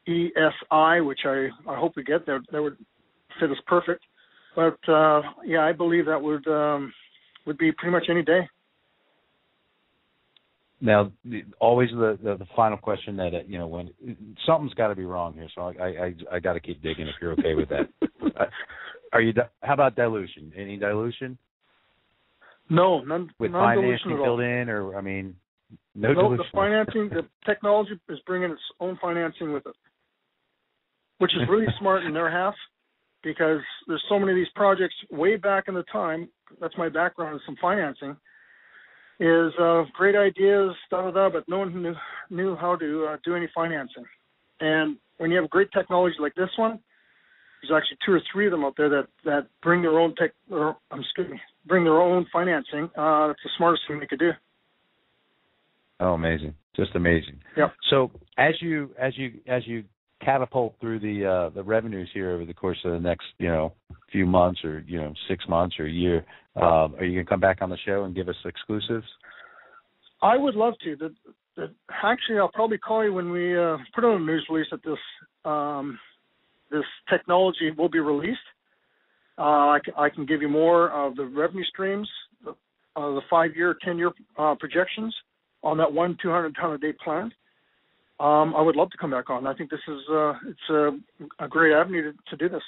GESI, which I hope we get. That would fit us perfect. But I believe that would be pretty much any day. Now, always the final question that when something's got to be wrong here, so I got to keep digging if you're okay with that. How about dilution? Any dilution? No, none. With financing built in, or no dilution. The financing, the technology is bringing its own financing with it, which is really smart in their half, because there's so many of these projects way back in the time. That's my background in some financing. Is great ideas, but no one knew how to do any financing. And when you have great technology like this one, there's actually 2 or 3 of them out there that bring their own bring their own financing. That's the smartest thing they could do. Oh, amazing! Just amazing. Yeah. So as you catapult through the revenues here over the course of the next few months, or 6 months or a year, are you going to come back on the show and give us exclusives? I would love to. Actually, I'll probably call you when we put out a news release that this technology will be released. I can give you more of the revenue streams, the 5-year, 10-year projections on that 200 ton a day plan. I would love to come back on. I think this is it's a great avenue to do this.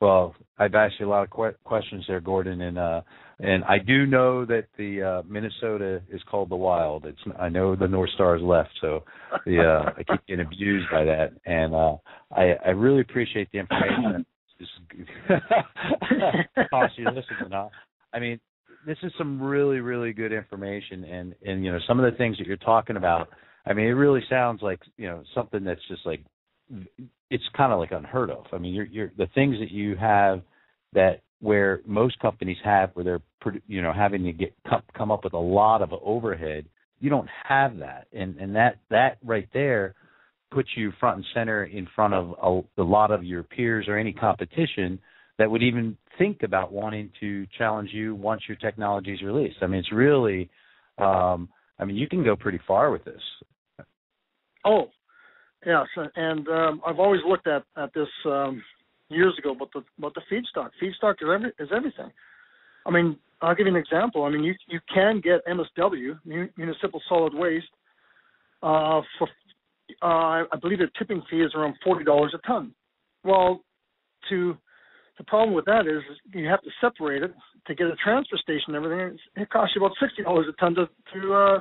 Well, I've asked you a lot of questions there, Gordon, and I do know that the Minnesota is called the Wild. I know the North Star is left, so I keep getting abused by that, and I really appreciate the information. Cost you listening, huh? I mean, this is some really, really good information, and some of the things that you're talking about. I mean, it really sounds like something that's just like, it's kind of like unheard of. I mean, you're the things that you have that where most companies have, where they're having to come up with a lot of overhead. You don't have that, and that right there puts you front and center in front of a lot of your peers or any competition that would even think about wanting to challenge you once your technology is released. I mean, it's really, you can go pretty far with this. Oh, yes, and I've always looked at this years ago about the feedstock. Feedstock is everything. I mean, I'll give you an example. I mean, you can get MSW, municipal solid waste, for I believe the tipping fee is around $40 a ton. Well, the problem with that is you have to separate it to get a transfer station and everything. It costs you about $60 a ton to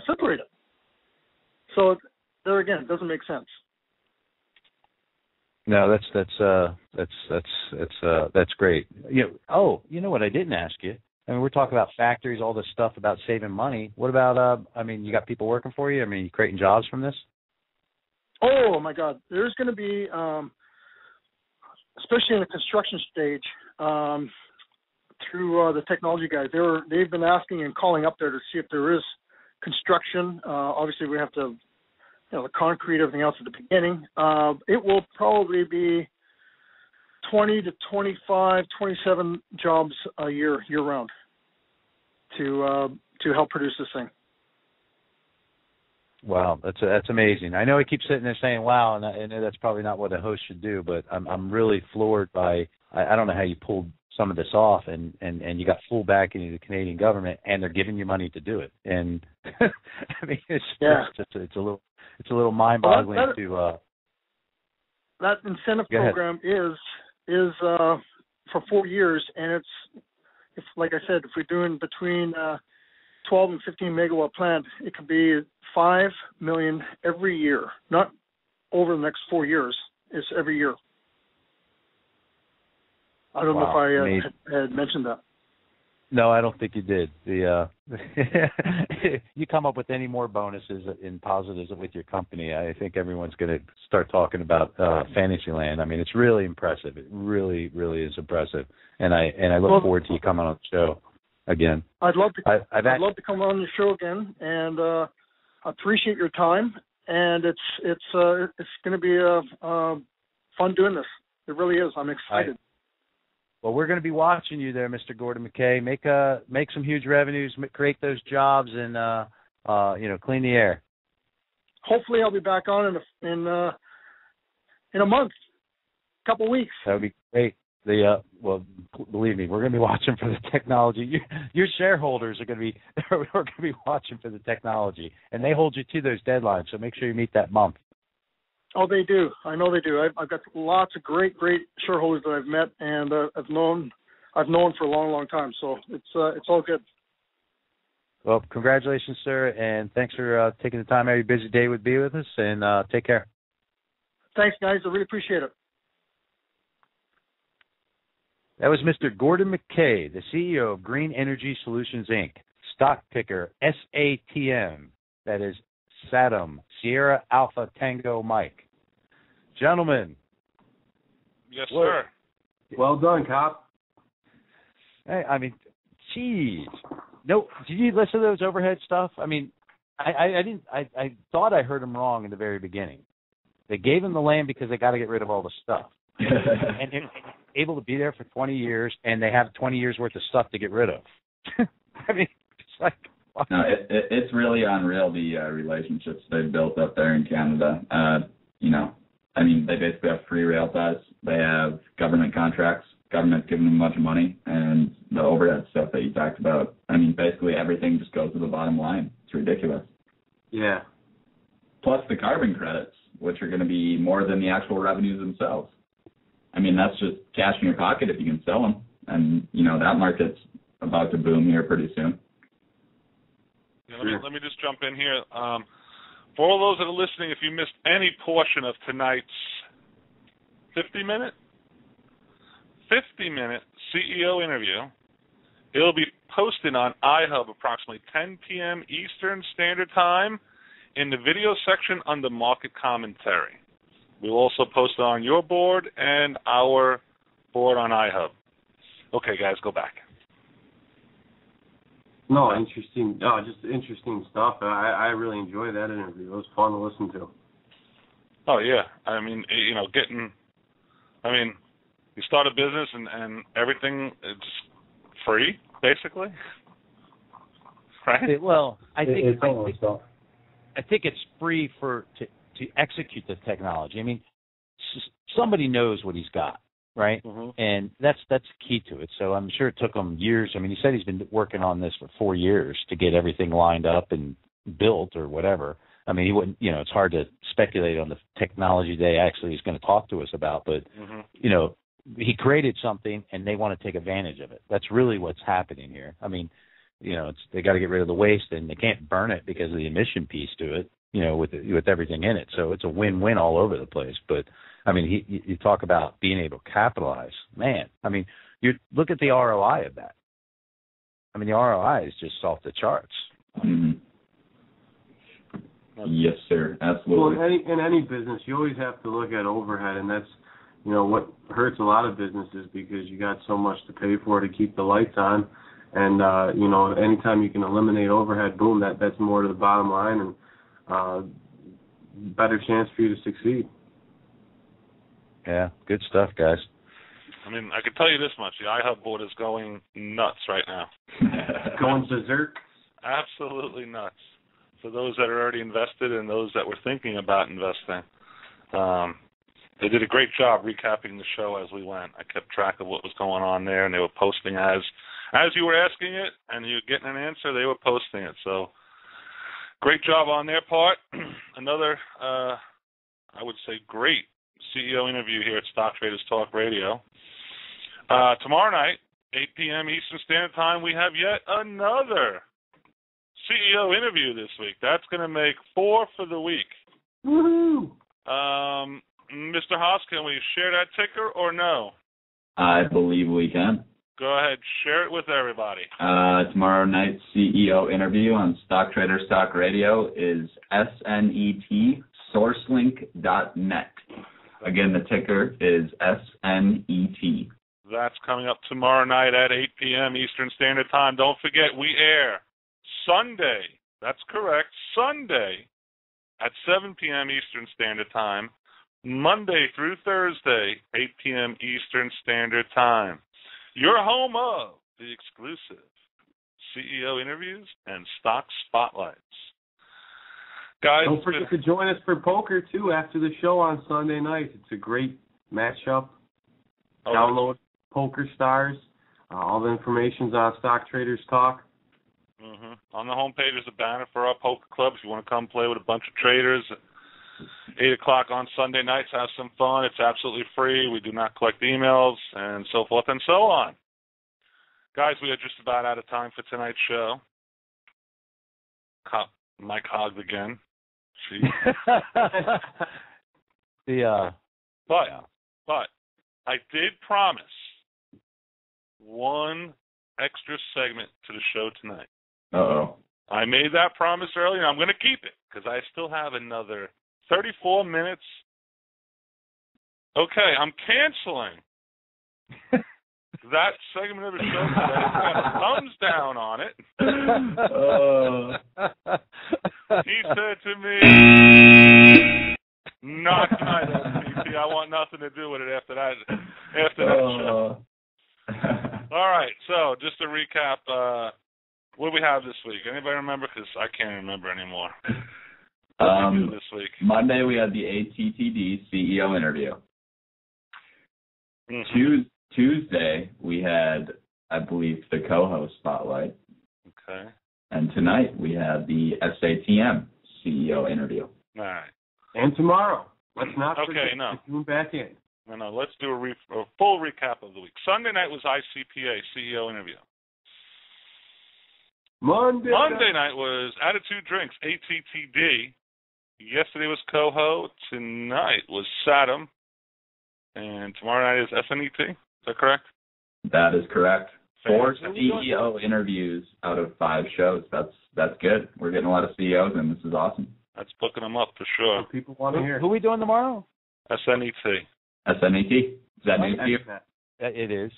separate it. So there again, it doesn't make sense. No, that's great. You know what I didn't ask you? I mean, we're talking about factories, all this stuff about saving money. What about? You got people working for you? I mean, you creating jobs from this? Oh my God, there's going to be, especially in the construction stage, through the technology guys. They've been asking and calling up there to see if there is construction. Obviously, we have to. The concrete, everything else at the beginning. It will probably be 20 to 25, 27 jobs a year round to help produce this thing. Wow, that's amazing. I know I keep sitting there saying wow, and I know that's probably not what a host should do, but I'm really floored by. I don't know how you pulled some of this off, and you got full backing of the Canadian government, and they're giving you money to do it. And I mean, it's a little mind-boggling that incentive program is for 4 years, and it's like I said, if we're doing between 12 and 15 megawatt plant, it could be $5 million every year, not over the next 4 years. It's every year. I don't know if I had mentioned that. No, I don't think you did. You come up with any more bonuses and positives with your company, I think everyone's going to start talking about Fantasyland. I mean, it's really impressive. It really, really is impressive, and I look forward to you coming on the show again. I'd love to. I'd love to come on the show again, and I appreciate your time. And it's going to be fun doing this. It really is. I'm excited. Well, we're going to be watching you there, Mr. Gordon McKay. Make some huge revenues, create those jobs, and clean the air. Hopefully, I'll be back on in a month, couple weeks. That would be great. Well, believe me, we're going to be watching for the technology. Your shareholders are going to be watching for the technology, and they hold you to those deadlines. So make sure you meet that month. Oh, they do. I know they do. I've got lots of great shareholders that I've met and I've known for a long, long time. So it's all good. Well, congratulations, sir, and thanks for taking the time out of your busy day to be with us. And take care. Thanks, guys. I really appreciate it. That was Mr. Gordon McKay, the CEO of Green Energy Solutions, Inc., stock ticker SATM, that is SATM, Sierra Alpha Tango Mike. Gentlemen. Yes, sir. Well done, Cop. Hey, I mean, geez. No, did you listen to those overhead stuff? I mean, I didn't. I thought I heard him wrong in the very beginning. They gave him the land because they got to get rid of all the stuff. and able to be there for 20 years, and they have 20 years worth of stuff to get rid of. I mean, it's like... No, it's really unreal, the relationships they've built up there in Canada. I mean, they basically have free rail ties. They have government contracts. Government's giving them a bunch of money, and the overhead stuff that you talked about. I mean, basically everything just goes to the bottom line. It's ridiculous. Yeah. Plus the carbon credits, which are going to be more than the actual revenues themselves. I mean, that's just cash in your pocket if you can sell them. And, that market's about to boom here pretty soon. Yeah, let me just jump in here. For all those that are listening, if you missed any portion of tonight's 50-minute CEO interview, it'll be posted on iHub approximately 10 p.m. Eastern Standard Time in the video section under Market Commentary. We'll also post it on your board and our board on iHub. Okay, guys, go back. No, interesting. Just interesting stuff. I really enjoyed that interview. It was fun to listen to. Oh, yeah. I mean, you start a business and everything is free, basically. Right? Well, I think it's free to execute the technology. I mean, somebody knows what he's got, right? Mm-hmm. And that's key to it. So I'm sure it took him years. I mean, he said he's been working on this for 4 years to get everything lined up and built or whatever. I mean, he wouldn't, it's hard to speculate on the technology they actually is going to talk to us about, but, he created something and they want to take advantage of it. That's really what's happening here. I mean, they got to get rid of the waste and they can't burn it because of the emission piece to it, with everything in it. So it's a win-win all over the place. But, I mean, you talk about being able to capitalize. Man, I mean, you look at the ROI of that. I mean, the ROI is just off the charts. Mm-hmm. Yes, sir. Absolutely. Well, in any business, you always have to look at overhead, and that's, what hurts a lot of businesses because you got so much to pay for to keep the lights on. And, anytime you can eliminate overhead, boom, that's more to the bottom line and better chance for you to succeed. Yeah, good stuff, guys. I mean, I can tell you this much. The iHub board is going nuts right now. Going berserk? Absolutely nuts. For those that are already invested and those that were thinking about investing. They did a great job recapping the show as we went. I kept track of what was going on there, and they were posting as you were asking it and you were getting an answer, they were posting it. So great job on their part. Another, I would say, great CEO interview here at Stock Traders Talk Radio. Tomorrow night, 8 p.m. Eastern Standard Time, we have yet another CEO interview this week. That's going to make 4 for the week. Woohoo! Mr. Haas, can we share that ticker or no? I believe we can. Go ahead, share it with everybody. Tomorrow night's CEO interview on Stock Traders Talk Radio is SNET, sourcelink.net. Again, the ticker is SNET. That's coming up tomorrow night at 8 p.m. Eastern Standard Time. Don't forget, we air Sunday. That's correct, Sunday at 7 p.m. Eastern Standard Time. Monday through Thursday, 8 p.m. Eastern Standard Time. Your home of the exclusive CEO interviews and stock spotlights. Guys, don't forget to join us for poker, too, after the show on Sunday night. It's a great matchup. Download. Poker Stars. All the information's on Stock Traders Talk. Mm-hmm. On the homepage is a banner for our poker club. If you want to come play with a bunch of traders, 8 o'clock on Sunday nights, have some fun. It's absolutely free. We do not collect emails, and so forth and so on. Guys, we are just about out of time for tonight's show. Mike hogged again. But I did promise one extra segment to the show tonight. Uh-oh. I made that promise earlier, and I'm going to keep it because I still have another 34 minutes. Okay, I'm canceling that segment of the show. Thumbs down on it. He said to me, "Not tonight, STT. I want nothing to do with it after that show." All right, so just to recap, what do we have this week? Anybody remember? Because I can't remember anymore. What did we do this week? Monday we had the STT CEO interview. Mm-hmm. Tuesday we had, I believe, the co-host spotlight. Okay. And tonight we had the SATM CEO interview. All right. And tomorrow. Let's not forget no. to tune back in. No, let's do a full recap of the week. Sunday night was ICPA CEO interview. Monday night was Attitude Drinks, ATTD. Yesterday was Coho. Tonight was SATM. And tomorrow night is SNET. Is that correct? That is correct. 4 CEO interviews out of 5 shows. That's good. We're getting a lot of CEOs, and this is awesome. That's booking them up for sure. People want to hear. Who are we doing tomorrow? SNET. SNET? Is that news to you? It is.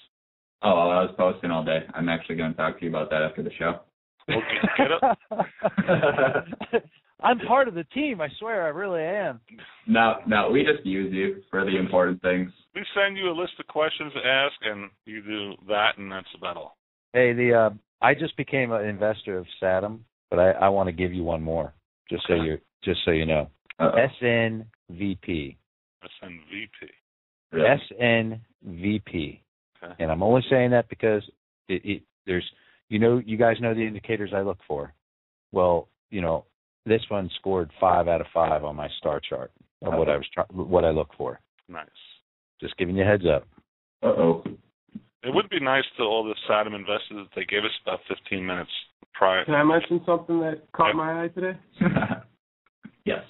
Oh, well, I was posting all day. I'm actually going to talk to you about that after the show. Okay, get up. I'm part of the team. I swear, I really am. No, we just use you for the important things. We send you a list of questions to ask, and you do that, and that's about all. Hey, I just became an investor of SATM, but I want to give you one more, just so you know. SNVP. SNVP. Really? SNVP. Okay. And I'm only saying that because there's, you guys know the indicators I look for. Well, this one scored 5 out of 5 on my star chart of what I look for. Nice. Just giving you a heads up. Uh-oh. It would be nice to all the SATM investors if they gave us about 15 minutes prior. Can I mention something that caught my eye today? Yes.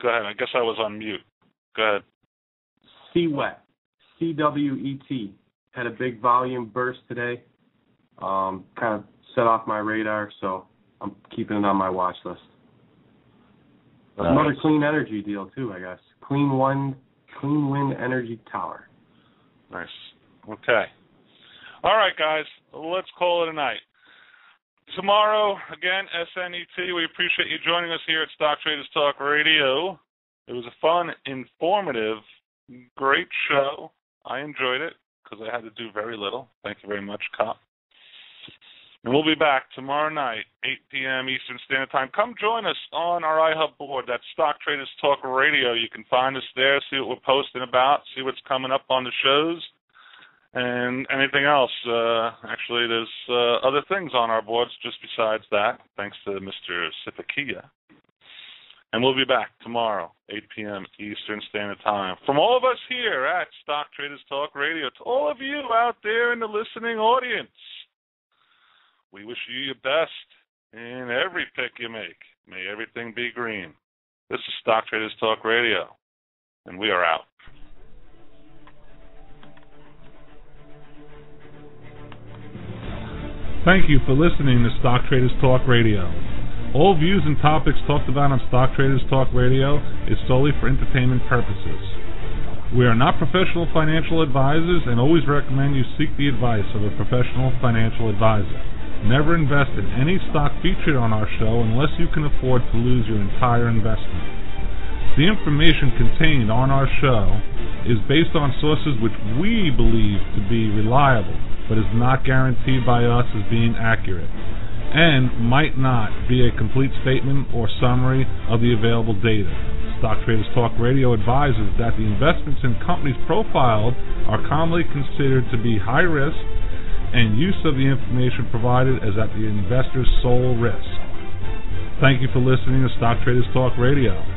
Go ahead. I guess I was on mute. Go ahead. CWET, CWET, had a big volume burst today. Kind of set off my radar, so I'm keeping it on my watch list. Another clean energy deal, too, I guess. Clean Wind Energy Tower. Nice. Okay. All right, guys. Let's call it a night. Tomorrow, again, SNET. We appreciate you joining us here at Stock Traders Talk Radio. It was a fun, informative, great show. I enjoyed it because I had to do very little. Thank you very much, Cop. And we'll be back tomorrow night, 8 p.m. Eastern Standard Time. Come join us on our iHub board. That's Stock Traders Talk Radio. You can find us there, see what we're posting about, see what's coming up on the shows, and anything else. Actually, there's other things on our boards just besides that, thanks to Mr. Sipakia. And we'll be back tomorrow, 8 p.m. Eastern Standard Time. From all of us here at Stock Traders Talk Radio, to all of you out there in the listening audience, we wish you your best in every pick you make. May everything be green. This is Stock Traders Talk Radio, and we are out. Thank you for listening to Stock Traders Talk Radio. All views and topics talked about on Stock Traders Talk Radio is solely for entertainment purposes. We are not professional financial advisors and always recommend you seek the advice of a professional financial advisor. Never invest in any stock featured on our show unless you can afford to lose your entire investment. The information contained on our show is based on sources which we believe to be reliable, but is not guaranteed by us as being accurate, and might not be a complete statement or summary of the available data. Stock Traders Talk Radio advises that the investments in companies profiled are commonly considered to be high risk, and use of the information provided is at the investor's sole risk. Thank you for listening to Stock Traders Talk Radio.